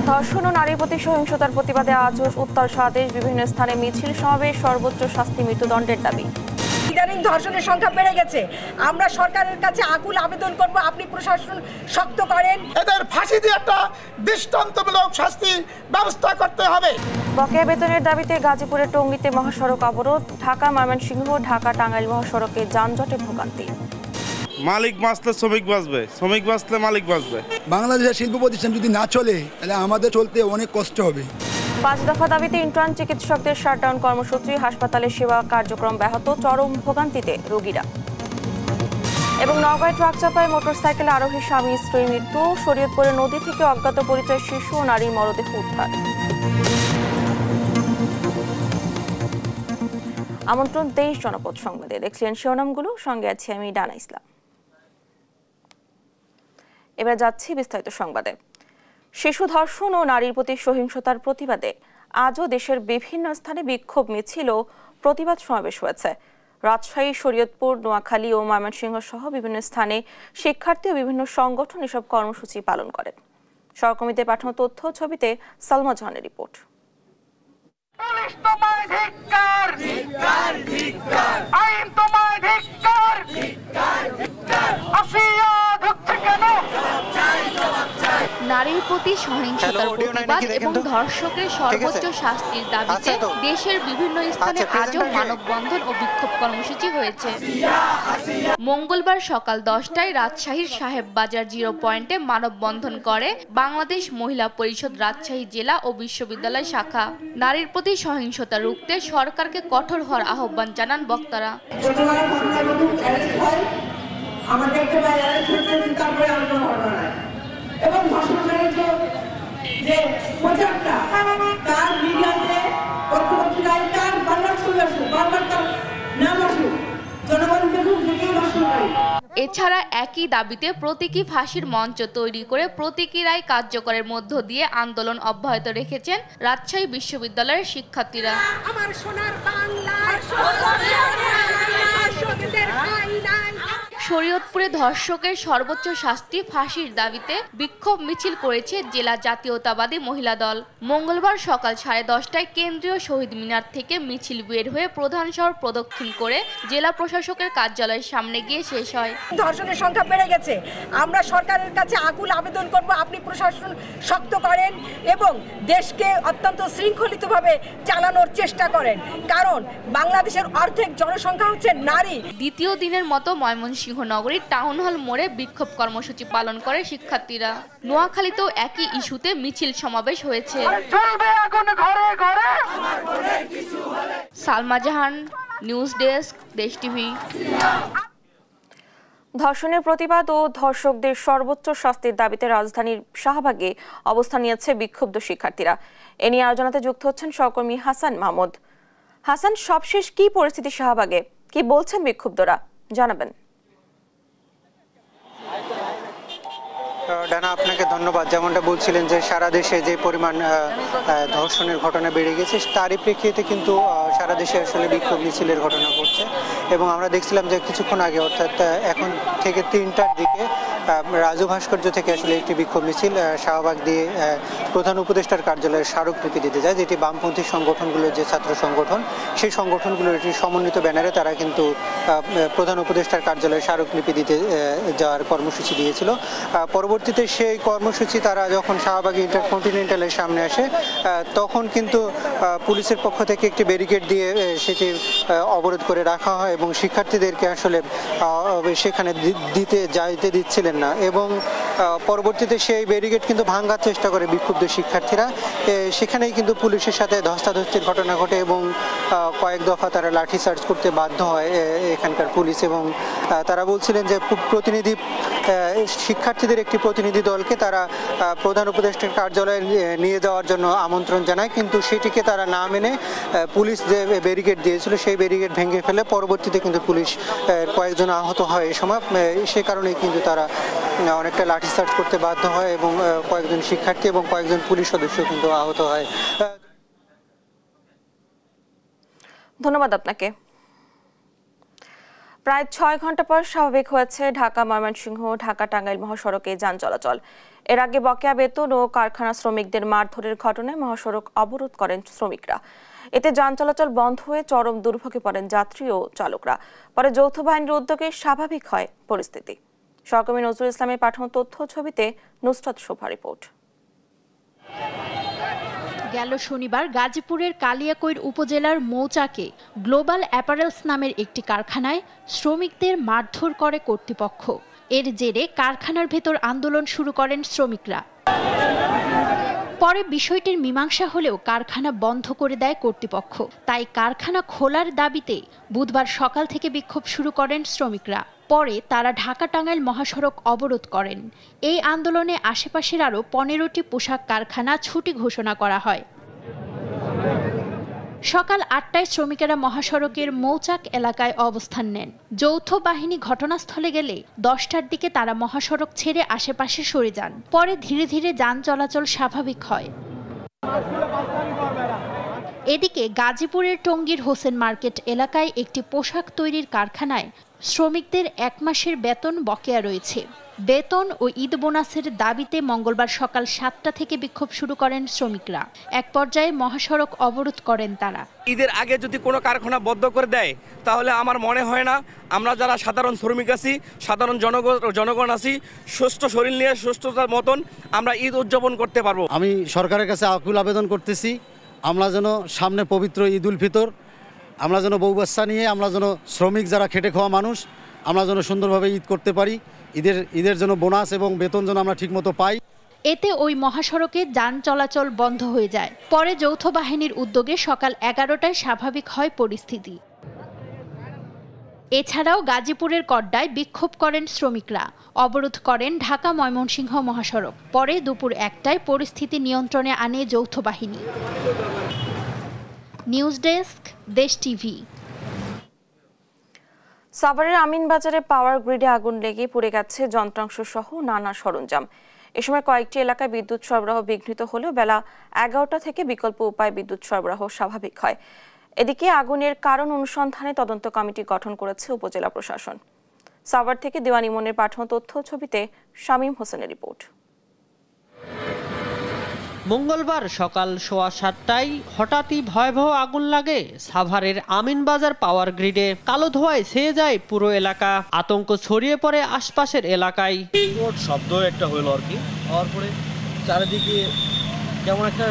ধর্ষণ ও নারীর প্রতি সহিংসতার প্রতিবাদে আজ উত্তর সাদেশ বিভিন্ন স্থানে মিছিল সমাবেশ, সর্বোচ্চ শাস্তি মৃত্যুদণ্ডের দাবি। ইদানিং ধর্ষণের সংখ্যা বেড়ে গেছে। আমরা সরকারের কাছে আকুল আবেদন করব, আপনি প্রশাসন শক্ত করেন, এদের ফাঁসি দিয়ে একটা দৃষ্টান্তমূলক শাস্তি ব্যবস্থা করতে হবে। বকেয়া বেতনের দাবিতে গাজীপুরের টঙ্গীতে মহাসড়ক অবরোধ, ঢাকা ময়মনসিংহ ঢাকা টাঙ্গাইল মহাসড়কে যানজটে ভোগান্তি। মালিক বাঁচলে শ্রমিক বাঁচবে, শ্রমিক বাঁচলে মালিক বাঁচবে। বাংলাদেশের শিল্প প্রতিষ্ঠান যদি না চলে তাহলে আমাদের চলতে অনেক কষ্ট হবে। 5 দফা দাবিতে ইন্টার্ন চিকিৎসকদের শাটডাউন কর্মসূচি, হাসপাতালে সেবা কার্যক্রম ব্যাহত, চরম ভোগান্তিতে রোগীরা। এবং নওগাঁয় ট্রাক চাপায় মোটরসাইকেলে আরোহী স্বামী স্ত্রী মৃত্যু, শরীয়তপুরে নদী থেকে অজ্ঞাত পরিচয় শিশু ও নারীর মরদেহ উদ্ধার। আমন্ত্রণ 23 জনপদ সংবাদে, দেখছিলেন শিরোনামগুলো, সঙ্গে আছি আমি ডানা ইসলাম। এবার যাচ্ছি বিস্তারিত সংবাদে। শিশু ধর্ষণ ও নারীর প্রতি সহিংসতার প্রতিবাদে আজও দেশের বিভিন্ন স্থানে বিক্ষোভ মিছিল ও প্রতিবাদ সমাবেশ হয়েছে। রাজশাহী, শরীয়তপুর, নোয়াখালী ও ময়মনসিংহ সহ বিভিন্ন স্থানে শিক্ষার্থী ও বিভিন্ন সংগঠন এসব কর্মসূচি পালন করেন। সহকর্মীদের পাঠানো তথ্য ছবিতে সালমা জাহানের রিপোর্ট। নারীর প্রতি সহিংসতার প্রতিবাদ এবং ধর্ষকের সর্বোচ্চ শাস্তির দাবিতে দেশের বিভিন্ন স্থানে আজও মানববন্ধন ও বিক্ষোভ কর্মসূচি হয়েছে। মঙ্গলবার সকাল 10টায় রাজশাহীর সাহেববাজার 0 পয়েন্টে মানববন্ধন করে বাংলাদেশ মহিলা পরিষদ রাজশাহী জেলা ও বিশ্ববিদ্যালয় শাখা। নারীর প্রতি সহিংসতা রুখতে সরকারকে কঠোর হওয়ার আহ্বান জানান বক্তারা। এবং ধর্ষণের যে প্রচারটা তার মিডিয়াতে পত্রপত্রিকায় তার বারবার চলে আসুক, বারবার তার নাম আসুক, জনগণ দেখুক যে কেউ ধর্ষণ করে। এছাড়া একই দাবিতে প্রতীকী ফাঁসির মঞ্চ তৈরি করে প্রতীকী রায় কার্যকরের মধ্য দিয়ে আন্দোলন অব্যাহত রেখেছেন রাজশাহী বিশ্ববিদ্যালয়ের শিক্ষার্থীরা। আমার সোনার বাংলা, শরীয়তপুরে ধর্ষকের সর্বোচ্চ শাস্তি ফাঁসির দাবিতে বিক্ষোভ মিছিল করেছে জেলা জাতীয়তাবাদী মহিলা দল। মঙ্গলবার সকাল 10:30টায় কেন্দ্রীয় শহীদ মিনার থেকে মিছিল বের হয়ে প্রধান শহর প্রদক্ষিণ করে জেলা প্রশাসকের কার্যালয়ের সামনে গিয়ে শেষ হয়। ধর্ষণের সংখ্যা বেড়ে গেছে। আমরা সরকারের কাছে আকুল আবেদন করব, আপনি প্রশাসন শক্ত করেন এবং দেশকে অত্যন্ত শৃঙ্খলিতভাবে চালানোর চেষ্টা করেন, কারণ বাংলাদেশের অর্ধেক জনসংখ্যা হচ্ছে নারী। দ্বিতীয় দিনের মতো ময়মনসিংহ নগরীর টাউন হল মোড়ে বিক্ষোভ কর্মসূচি পালন করে শিক্ষার্থীরা। নোয়াখালীতেও একই ইস্যুতে মিছিল সমাবেশ হয়েছে। সালমা জাহান, নিউজ ডেস্ক, দেশ টিভি। ধর্ষণের প্রতিবাদ ও ধর্ষকদের সর্বোচ্চ শাস্তির দাবিতে রাজধানীর শাহবাগে অবস্থান নিয়েছে বিক্ষুব্ধ শিক্ষার্থীরা। এ নিয়ে আলোচনাতে যুক্ত হচ্ছেন সহকর্মী হাসান মাহমুদ। হাসান, সবশেষ কি পরিস্থিতি শাহবাগে, কি বলছেন বিক্ষুব্ধরা, জানাবেন। ডানা, আপনাকে ধন্যবাদ। যেমনটা বলছিলেন যে সারা দেশে যে পরিমাণ ধর্ষণের ঘটনা বেড়ে গেছে তারই প্রেক্ষিতে কিন্তু সারা দেশে আসলে বিক্ষোভ মিছিলের ঘটনা ঘটছে। এবং আমরা দেখছিলাম যে কিছুক্ষণ আগে, অর্থাৎ এখন থেকে 3টার দিকে রাজু ভাস্কর্য থেকে আসলে একটি বিক্ষোভ মিছিল শাহবাগ দিয়ে প্রধান উপদেষ্টার কার্যালয়ের স্মারকলিপি দিতে যায়, যেটি বামপন্থী সংগঠনগুলোর যে ছাত্র সংগঠন, সেই সংগঠনগুলোর একটি সমন্বিত ব্যানারে তারা কিন্তু প্রধান উপদেষ্টার কার্যালয়ে স্মারকলিপি দিতে যাওয়ার কর্মসূচি দিয়েছিল। পরবর্তীতে সেই কর্মসূচি তারা যখন শাহবাগী ইন্টারকন্টিনেন্টালের সামনে আসে তখন কিন্তু পুলিশের পক্ষ থেকে একটি ব্যারিকেড দিয়ে সেটি অবরোধ করে রাখা হয় এবং শিক্ষার্থীদেরকে আসলে সেখানে যাইতে দিচ্ছিলেন না। এবং পরবর্তীতে সেই ব্যারিকেড কিন্তু ভাঙার চেষ্টা করে বিক্ষুব্ধ শিক্ষার্থীরা। সেখানেই কিন্তু পুলিশের সাথে ধস্তাধস্তির ঘটনা ঘটে এবং কয়েক দফা তারা লাঠিচার্জ করতে বাধ্য হয় এখানকার পুলিশ। এবং তারা বলছিলেন যে শিক্ষার্থীদের একটি প্রতিনিধি দলকে তারা প্রধান উপদেষ্টার কার্যালয়ে নিয়ে যাওয়ার জন্য আমন্ত্রণ জানায়, কিন্তু সেটিকে তারা না মেনে পুলিশ যে ব্যারিকেড দিয়েছিল সেই ব্যারিকেড ভেঙে ফেলে। পরবর্তীতে কিন্তু পুলিশ কয়েকজন আহত হয় এই সময়। সে কারণেই কিন্তু তারা অনেকটা লাঠিচার্জ করতে বাধ্য হয় এবং কয়েকজন শিক্ষার্থী এবং কয়েকজন পুলিশ সদস্য কিন্তু আহত হয়। ধন্যবাদ আপনাকে। প্রায় 6 ঘন্টা পর স্বাভাবিক হয়েছে ঢাকা ময়মনসিংহ ঢাকা টাঙ্গাইল মহাসড়কে যান চলাচল। এর আগে বকেয়া বেতন ও কারখানা শ্রমিকদের মারধরের ঘটনায় মহাসড়ক অবরোধ করেন শ্রমিকরা। এতে যান চলাচল বন্ধ হয়ে চরম দুর্ভোগে পড়েন যাত্রী ও চালকরা। পরে যৌথ বাহিনীর উদ্যোগে স্বাভাবিক হয় পরিস্থিতি। সহকর্মী নজরুল ইসলামের পাঠানো তথ্য ছবিতে নুসরাত শোভা রিপোর্ট। গেল শনিবার গাজীপুরের কালিয়াকৈর উপজেলার মৌচাকে গ্লোবাল অ্যাপারেলস নামের একটি কারখানায় শ্রমিকদের মারধর করে কর্তৃপক্ষ। এর জেরে কারখানার ভেতর আন্দোলন শুরু করেন শ্রমিকরা। পরে বিষয়টির মীমাংসা হলেও কারখানা বন্ধ করে দেয় কর্তৃপক্ষ। তাই কারখানা খোলার দাবিতে বুধবার সকাল থেকে বিক্ষোভ শুরু করেন শ্রমিকরা। পরে তারা ঢাকা টাঙ্গাইল মহাসড়ক অবরোধ করেন। এই আন্দোলনে আশেপাশের আরও 15টি পোশাক কারখানা ছুটি ঘোষণা করা হয়। সকাল 8টায় শ্রমিকেরা মহাসড়কের মৌচাক এলাকায় অবস্থান নেন। যৌথ বাহিনী ঘটনাস্থলে গেলে 10টার দিকে তারা মহাসড়ক ছেড়ে আশেপাশে সরে যান। পরে ধীরে ধীরে যান চলাচল স্বাভাবিক হয়। এদিকে গাজীপুরের টঙ্গীর হোসেন মার্কেট এলাকায় একটি পোশাক তৈরির কারখানায় শ্রমিকদের 1 মাসের বেতন বকেয়া রয়েছে। বেতন ও ঈদ বোনাসের দাবিতে মঙ্গলবার সকাল 7টা থেকে বিক্ষোভ শুরু করেন শ্রমিকরা। এক পর্যায়ে মহাসড়ক অবরোধ করেন তারা। ঈদের আগে যদি কোনো কারখানা বন্ধ করে দেয় তাহলে আমার মনে হয় না আমরা যারা সাধারণ শ্রমিক আছি, সাধারণ জনগণ আছি, সুস্থ শরীর নিয়ে সুস্থতার মতন আমরা ঈদ উদযাপন করতে পারবো। আমি সরকারের কাছে আকুল আবেদন করতেছি, আমরা যেন সামনে পবিত্র ঈদ উল ফিতর, আমরা যেন বউ বাচ্চা নিয়ে, আমরা যেন শ্রমিক যারা খেটে খাওয়া মানুষ, আমরা যেন সুন্দরভাবে ঈদ করতে পারি। ঈদের জন্য বোনাস এবং বেতন যেন আমরা ঠিকমতো পাই। এতে ওই মহাসড়কে যান চলাচল বন্ধ হয়ে যায়। পরে যৌথ বাহিনীর উদ্যোগে সকাল 11টায় স্বাভাবিক হয় পরিস্থিতি। এছাড়াও গাজীপুরের কড্ডায় বিক্ষোভ করেন শ্রমিকরা। অবরোধ করেন ঢাকা ময়মনসিংহ মহাসড়ক। পরে দুপুর 1টায় পরিস্থিতি নিয়ন্ত্রণে আনে যৌথ বাহিনী। নিউজ ডেস্ক, দেশ টিভি। সাভারের আমিনবাজারে পাওয়ার গ্রিডে আগুন লেগে পুড়ে গেছে যন্ত্রাংশ সহ নানা সরঞ্জাম। এ সময় কয়েকটি এলাকায় বিদ্যুৎ সরবরাহ বিঘ্নিত হলেও বেলা 11টা থেকে বিকল্প উপায়ে বিদ্যুৎ সরবরাহ স্বাভাবিক হয়। এদিকে আগুনের কারণ অনুসন্ধানে তদন্ত কমিটি গঠন করেছে উপজেলা প্রশাসন। সাভার থেকে দেওয়ান ইমনের পাঠানো তথ্য ছবিতে শামীম হোসেনের রিপোর্ট। মঙ্গলবার সকাল 7:15টায় হঠাৎই ভয়াবহ আগুন লাগে সাভারের আমিনবাজার পাওয়ার গ্রিডে। কালো ধোঁয়ায় ছেয়ে যায় পুরো এলাকা। আতঙ্ক ছড়িয়ে পড়ে আশপাশের এলাকায়। শব্দ একটা হলো আর কি, হওয়ার পরে চারিদিকে কেমন একটা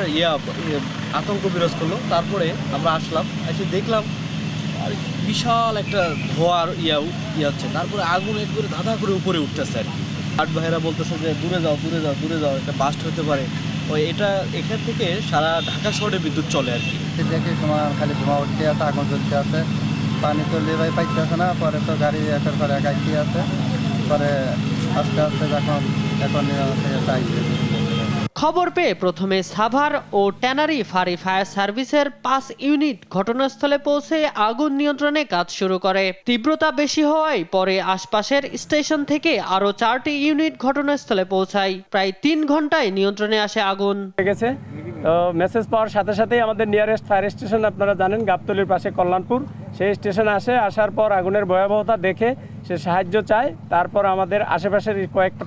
আতঙ্ক বিরাজ করলো। তারপরে আমরা আসলাম, এসে দেখলাম আর বিশাল একটা ধোঁয়ার হচ্ছে। তারপরে আগুন একবারে ধাঁধা করে উপরে উঠতেছে আর কি। আট ভাইয়েরা বলতেছে যে দূরে যাও, দূরে যাও, দূরে যাও, একটা বাস্ট হতে পারে। এটা এখান থেকে সারা ঢাকা শহরে বিদ্যুৎ চলে আর কি। দেখে তোমার খালি ধোঁয়া উঠতে আছে, আগুন জ্বলতে আছে, পানি তো লেবাই পাইতে আছে না। পরে তো গাড়ি একের পরে একাইতে আছে। পরে আস্তে আস্তে এখন খবর পেয়ে প্রথমে সাভার ও ট্যানারি ফায়ার সার্ভিসের 5 ইউনিট ঘটনাস্থলে পৌঁছে আগুন নিয়ন্ত্রণে কাজ শুরু করে। তীব্রতা বেশি হওয়ায় পরে আশপাশের স্টেশন থেকে আরো 4টি ইউনিট ঘটনাস্থলে পৌঁছায়। প্রায় 3 ঘন্টায় নিয়ন্ত্রণে আসে আগুন। মেসেজ পাওয়ার সাথে সাথেই আমাদের নিয়ারেস্ট ফায়ার স্টেশন আপনারা জানেন গাবতলীর পাশে কল্যাণপুর, সেই স্টেশনে আসার পর আগুনের ভয়াবহতা দেখে সে সাহায্য চায়। তারপর আমাদের আশেপাশের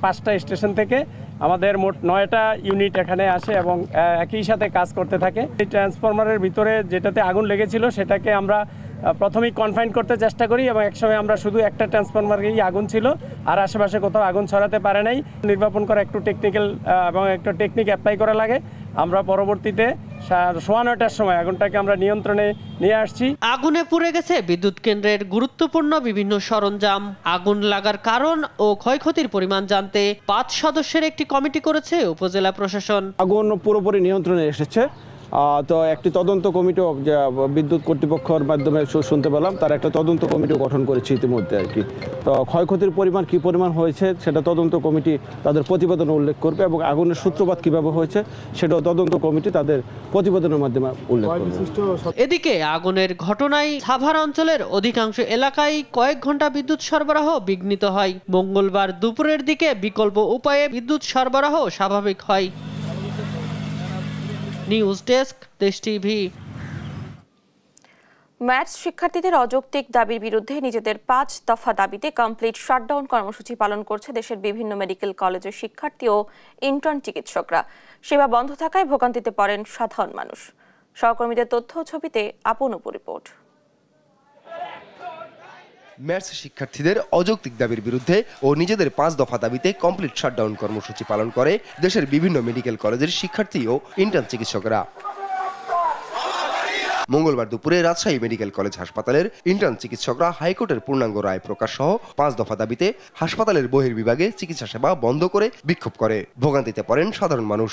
5টা স্টেশন থেকে আমাদের মোট 9টা ইউনিট এখানে আসে এবং একই সাথে কাজ করতে থাকে। এই ট্রান্সফরমারের ভিতরে যেটাতে আগুন লেগেছিল সেটাকে আমরা প্রথমেই কনফাইন করতে চেষ্টা করি এবং একসময় আমরা শুধু একটা ট্রান্সফরমারেই আগুন ছিল, আর আশেপাশে কোথাও আগুন ছড়াতে পারে নাই। নির্বাপন করা একটু টেকনিক্যাল এবং একটা টেকনিক অ্যাপ্লাই করা লাগে। আমরা পরবর্তীতে 9:15টার সময় আগুনটাকে আমরা নিয়ন্ত্রণে নিয়ে আসছি। আগুনে পুড়ে গেছে বিদ্যুৎ কেন্দ্রের গুরুত্বপূর্ণ বিভিন্ন সরঞ্জাম। আগুন লাগার কারণ ও ক্ষয়ক্ষতির পরিমাণ জানতে 5 সদস্যের একটি কমিটি করেছে উপজেলা প্রশাসন। আগুন পুরোপুরি নিয়ন্ত্রণে এসেছে। তো একটি তদন্ত কমিটিও বিদ্যুৎ কর্তৃপক্ষের মাধ্যমে শুনতে পেলাম, তার একটা তদন্ত কমিটিও গঠন করেছে ইতিমধ্যে আর কি। তো ক্ষয়ক্ষতির পরিমাণ কী পরিমাণ হয়েছে সেটা তদন্ত কমিটি তাদের প্রতিবেদনে উল্লেখ করবে এবং আগুনের সূত্রপাত কীভাবে হয়েছে সেটাও তদন্ত কমিটি তাদের প্রতিবেদনের মাধ্যমে উল্লেখ করবে। এদিকে আগুনের ঘটনায় সাভার অঞ্চলের অধিকাংশ এলাকায় কয়েক ঘন্টা বিদ্যুৎ সরবরাহ বিঘ্নিত হয়। মঙ্গলবার দুপুরের দিকে বিকল্প উপায়ে বিদ্যুৎ সরবরাহ স্বাভাবিক হয়। নিউজ ডেস্ক, দেশ টিভি। ম্যাথস শিক্ষার্থীদের অযৌক্তিক দাবির বিরুদ্ধে নিজেদের 5 দফা দাবিতে কমপ্লিট শাটডাউন কর্মসূচি পালন করছে দেশের বিভিন্ন মেডিকেল কলেজের শিক্ষার্থী ও ইন্টার্ন চিকিৎসকরা। সেবা বন্ধ থাকায় ভোগান্তিতে পড়েন সাধারণ মানুষ। সহকর্মীদের তথ্য ও ছবিতে আপনূপ রিপোর্ট। ম্যাথস শিক্ষার্থীদের অযৌক্তিক দাবির বিরুদ্ধে ও নিজেদের 5 দফা দাবিতে কমপ্লিট শাটডাউন কর্মসূচি পালন করে দেশের বিভিন্ন মেডিকেল কলেজের শিক্ষার্থী ও ইন্টার্ন চিকিৎসকরা। মঙ্গলবার দুপুরে রাজশাহী মেডিকেল কলেজ হাসপাতালের ইন্টার্ন চিকিৎসকরা হাইকোর্টের পূর্ণাঙ্গ রায় প্রকাশ সহ 5 দফা দাবিতে হাসপাতালের বহির্বিভাগে চিকিৎসা সেবা বন্ধ করে বিক্ষোভ করে। ভোগান্তিতে পড়েন সাধারণ মানুষ।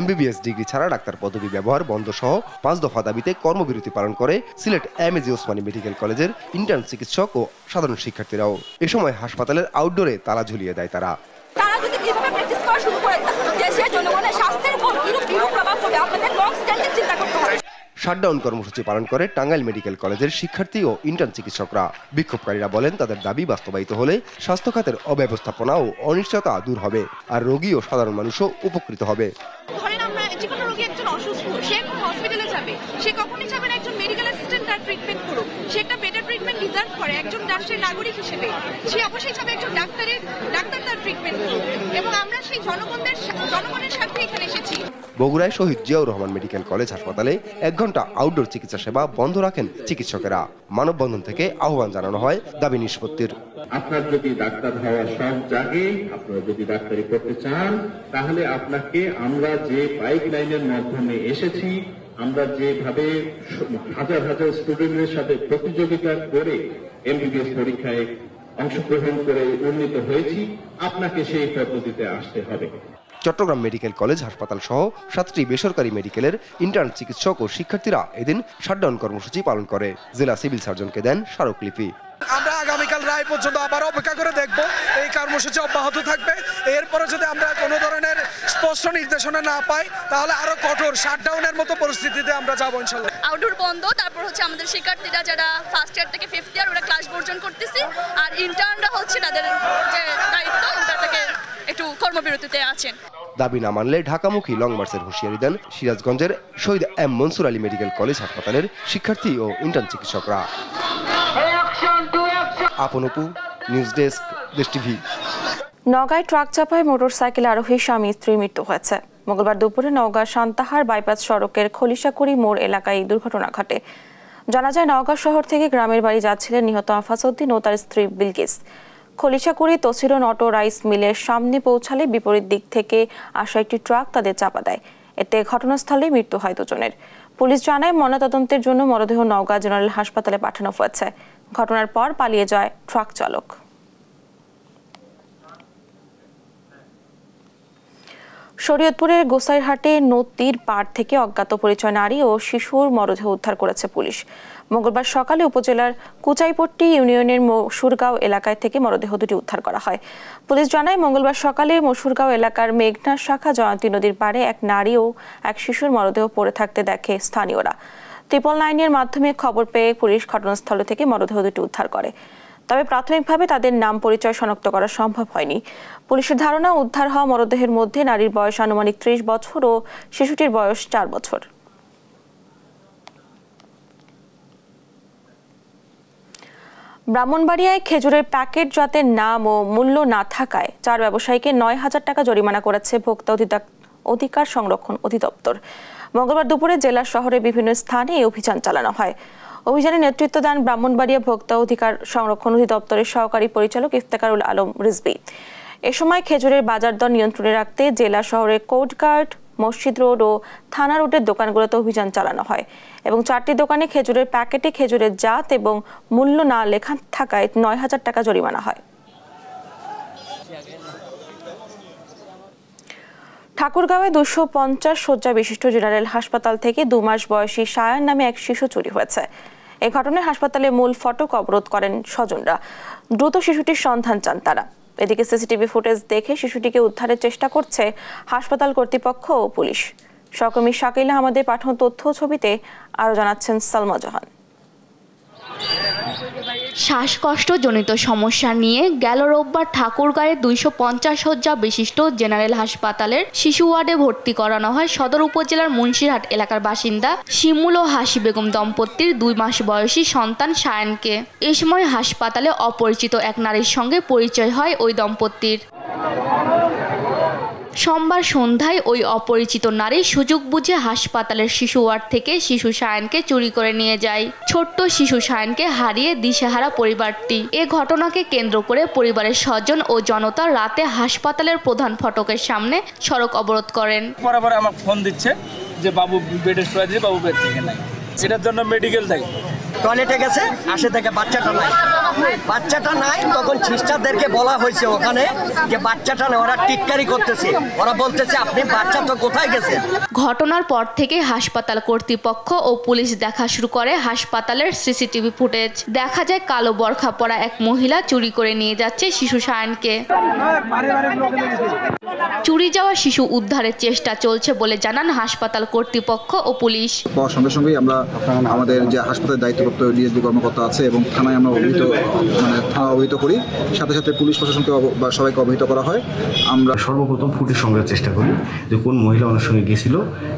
MBBS ডিগ্রি ছাড়া ডাক্তার পদবি ব্যবহার বন্ধ সহ 5 দফা দাবিতে কর্মবিরতি পালন করে সিলেট MAG ওসমানী মেডিকেল কলেজের ইন্টার্ন চিকিৎসক ও সাধারণ শিক্ষার্থীরাও। এ সময় হাসপাতালের আউটডোরে তালা ঝুলিয়ে দেয় তারা। শাটডাউন কর্মসূচি পালন করে টাঙ্গাইল মেডিকেল কলেজের শিক্ষার্থী ও ইন্টার্ন চিকিৎসকরা। বিক্ষোভকারীরা বলেন তাদের দাবি বাস্তবায়িত হলে স্বাস্থ্য খাতের অব্যবস্থাপনা ও অনিশ্চয়তা দূর হবে, আর রোগী ও সাধারণ মানুষও উপকৃত হবে। ধরেন আমরা যে কোনো রোগী একজন অসুস্থ, সে এখন হসপিটালে যাবে, সে কখনই যাবে না একজন মেডিকেল অ্যাসিস্ট্যান্ট তার ট্রিটমেন্ট করুক। সে একটা বেটার ট্রিটমেন্ট ডিজার্ভ করে একজন রাষ্ট্রের নাগরিক হিসেবে। সে অবশ্যই চাবে একজন ডাক্তার তার ট্রিটমেন্ট করুক, এবং আমরা সেই জনগণের সাথে এখানে এসেছি। বগুড়ায় শহীদ জিয়াউর রহমান মেডিকেল কলেজ হাসপাতালে 1 ঘন্টা আউটডোর চিকিৎসা সেবা বন্ধ রাখেন চিকিৎসকেরা। মানববন্ধন থেকে আহ্বান জানানো হয় দাবি নিষ্পত্তির। আপনার যদি ডাক্তার হওয়ার শখ জাগে, আপনারা যদি ডাক্তারি করতে চান, তাহলে আপনাকে আমরা যে পাইপলাইনের মাধ্যমে এসেছি, আমরা যেভাবে হাজার হাজার স্টুডেন্টের সাথে প্রতিযোগিতা করে MBBS পরীক্ষায় অংশগ্রহণ করে উন্নীত হয়েছি, আপনাকে সেই পদ্ধতিতে আসতে হবে। চট্টগ্রাম মেডিকেল কলেজ হাসপাতাল সহ 7টি বেসরকারি মেডিকেলের ইন্টার্ন চিকিৎসক ও শিক্ষার্থীরা এদিন শাটডাউন কর্মসূচি পালন করে। জেলা সিভিল সার্জনকে দেন স্মারকলিপি। আমরা আগামীকাল রায় পর্যন্ত আবার অপেক্ষা করে দেখব। এই কর্মসূচি অব্যাহত থাকবে। এরপরে যদি আমরা কোনো ধরনের স্পষ্ট নির্দেশনা না পাই, তাহলে আরো কঠোর শাটডাউনের মতো পরিস্থিতিতে আমরা যাবো ইনশাআল্লাহ। আউটডোর বন্ধ, তারপর হচ্ছে আমাদের শিক্ষার্থীরা যারা ফার্স্ট ইয়ার থেকে 5th ইয়ার ওরা ক্লাস বর্জন করতেছে, আর ইন্টার্নরা হচ্ছে তাদের যে দায়িত্ব ওটা থেকে একটু কর্মবিরতিতে আছেন। দাবি না মানলে ঢাকামুখী লং মার্চের হুঁশিয়ারি দেন সিরাজগঞ্জের শহীদ M Mansur Ali medical college হাসপাতালের শিক্ষার্থী ও ইন্টার্ন চিকিৎসকরা। আপনপু, নিউজ ডেস্ক, দেশ টিভি। নওগাঁয় ট্রাক চাপায় মোটরসাইকেল আরোহী স্বামী স্ত্রীর মৃত্যু হয়েছে। মঙ্গলবার দুপুরে নওগাঁ সান্তাহার বাইপাস সড়কের খলিশাকুড়ি মোড় এলাকায় এই দুর্ঘটনা ঘটে। জানা যায় নওগাঁ শহর থেকে গ্রামের বাড়ি যাচ্ছিলেন নিহত আফাজউদ্দিন ও তার স্ত্রী বিলকিস। খলিশাকুড়ি তসিরন অটো রাইস মিলের সামনে পৌঁছালে বিপরীত দিক থেকে আসা একটি ট্রাক তাদের চাপা দেয়। এতে ঘটনাস্থলেই মৃত্যু হয় দুজনের। পুলিশ জানায় ময়নাতদন্তের জন্য মরদেহ নওগাঁ জেনারেল হাসপাতালে পাঠানো হয়েছে। ঘটনার পর পালিয়ে যায় ট্রাক চালক। শরীয়তপুরের গোসাইরহাটে নদীর পাড় থেকে অজ্ঞাত পরিচয় নারী ও শিশুর মরদেহ উদ্ধার করেছে পুলিশ। মঙ্গলবার সকালে উপজেলার কুচাইপট্টি ইউনিয়নের মসুরগাঁও এলাকায় থেকে মরদেহ দুটি উদ্ধার করা হয়। পুলিশ জানায় মঙ্গলবার সকালে মসুরগাঁও এলাকার মেঘনা শাখা জয়ন্তী নদীর পাড়ে এক নারী ও এক শিশুর মরদেহ পড়ে থাকতে দেখে স্থানীয়রা। 999 এর মাধ্যমে খবর পেয়ে পুলিশ ঘটনাস্থল থেকে মরদেহ দুটি উদ্ধার করে। তবে প্রাথমিকভাবে তাদের নাম পরিচয় শনাক্ত করা সম্ভব হয়নি। পুলিশের ধারণা উদ্ধার হওয়া মরদেহের মধ্যে নারীর বয়স আনুমানিক 30 বছর ও শিশুটির বয়স 4 বছর। ব্রাহ্মণবাড়িয়ায় খেজুরের প্যাকেট জাতের নাম ও মূল্য না থাকায় 4 ব্যবসায়ীকে 9,000 টাকা জরিমানা করেছে ভোক্তা অধিকার সংরক্ষণ অধিদপ্তর। মঙ্গলবার দুপুরে জেলা শহরে বিভিন্ন স্থানে এই অভিযান চালানো হয়। অভিযানে নেতৃত্ব দেন ব্রাহ্মণবাড়িয়া ভোক্তা অধিকার সংরক্ষণ অধিদপ্তরের সহকারী পরিচালক ইফতেখারুল আলম রিজভী। এ সময় খেজুরের বাজার দর নিয়ন্ত্রণে রাখতে জেলা শহরের কোর্টঘাট, মসজিদ রোড ও থানা রোডের দোকানগুলোতে অভিযান চালানো হয় এবং 4টি দোকানে খেজুরের প্যাকেটে খেজুরের জাত এবং মূল্য না লেখা থাকায় 9,000 টাকা জরিমানা হয়। ঠাকুরগাঁওয়ে 250 শয্যা বিশিষ্ট জেনারেল হাসপাতাল থেকে 2 মাস বয়সী সায়ান নামে এক শিশু চুরি হয়েছে। এ ঘটনায় হাসপাতালে মূল ফটক অবরোধ করেন স্বজনরা। দ্রুত শিশুটির সন্ধান চান তারা। এদিকে সিসিটিভি ফুটেজ দেখে শিশুটিকে উদ্ধারের চেষ্টা করছে হাসপাতাল কর্তৃপক্ষ ও পুলিশ। সহকর্মী শাকিল আহমেদের পাঠানো তথ্য ছবিতে আরো জানাচ্ছেন সালমা জাহান। শ্বাসকষ্টজনিত সমস্যা নিয়ে গেল রোববার ঠাকুরগাঁয়ে 250 শয্যা বিশিষ্ট জেনারেল হাসপাতালের শিশু ওয়ার্ডে ভর্তি করানো হয় সদর উপজেলার মুন্সিরহাট এলাকার বাসিন্দা শিমুল ও হাসি বেগম দম্পতির 2 মাস বয়সী সন্তান সায়ানকে। এ সময় হাসপাতালে অপরিচিত এক নারীর সঙ্গে পরিচয় হয় ওই দম্পতির। সোমবার সন্ধ্যায় ওই অপরিচিত নারী সুযোগ বুঝে হাসপাতালের শিশু ওয়ার্ড থেকে শিশু সায়ানকে চুরি করে নিয়ে যায়। ছোট্ট শিশু সায়ানকে হারিয়ে দিশেহারা পরিবারটি। এ ঘটনাকে কেন্দ্র করে পরিবারের স্বজন ও জনতা রাতে হাসপাতালের প্রধান ফটকের সামনে সড়ক অবরোধ করেন। পরে আমার ফোন দিচ্ছে যে বাবু বেডে শুয়ে দিয়ে বাবু বেড থেকে নাই, সেটার জন্য মেডিকেল দেয়। টয়লেটে গেছে, আসে দেখে বাচ্চাটা নাই। তখন সিস্টারদেরকে বলা হয়েছে ওখানে যে বাচ্চাটা না, ওরা টিটকারি করতেছে, ওরা বলতেছে আপনি বাচ্চা তো কোথায় গেছেন। ঘটনার পর থেকে হাসপাতাল কর্তৃপক্ষ ও পুলিশ দেখা শুরু করে হাসপাতালের সিসিটিভি ফুটেজ। দেখা যায় কালো বরখা পরা এক মহিলা চুরি করে নিয়ে যাচ্ছে শিশু সায়ানকে। চুরি যাওয়া শিশু উদ্ধারের চেষ্টা চলছে বলে জানান হাসপাতাল কর্তৃপক্ষ ও পুলিশ। সঙ্গে সঙ্গেই আমরা আমাদের যে হাসপাতালের দায়িত্বপ্রাপ্ত ডিএসপি কর্মকর্তা আছে এবং থানায় আমরা থানা অবহিত করি, সাথে সাথে পুলিশ প্রশাসনকে বা সবাইকে অবহিত করা হয়। আমরা সর্বপ্রথম ফুটেজ সংগ্রহের চেষ্টা করি যে কোন মহিলা ওনার সঙ্গে গিয়েছিল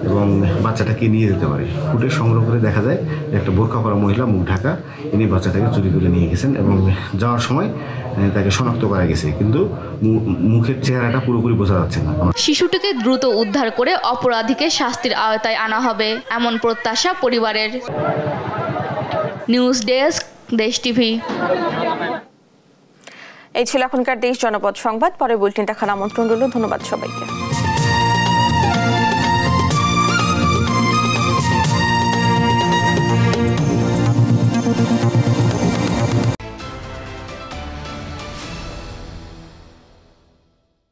এবং বাচ্চাটাকে নিয়ে যেতে পারে। ফুটেজ সংগ্রহ করে দেখা যায় যে একটা বোরখা পরা মহিলা, মুখ ঢাকা, ইনি বাচ্চাটাকে চুরি করে নিয়ে গেছেন এবং যাওয়ার সময় তাকে শনাক্ত করা গেছে, কিন্তু মুখের চেহারাটা পুরোপুরি বোঝা যাচ্ছে না। শিশুটিকে দ্রুত উদ্ধার করে অপরাধীকে শাস্তির আওতায় আনা হবে এমন প্রত্যাশা পরিবারের। নিউজ ডেস্ক, দেশ টিভি। এই ছিল এখনকার দেশ জনপদ সংবাদ। পরে বুলেটিন দেখার আমন্ত্রণ রইল। ধন্যবাদ সবাইকে।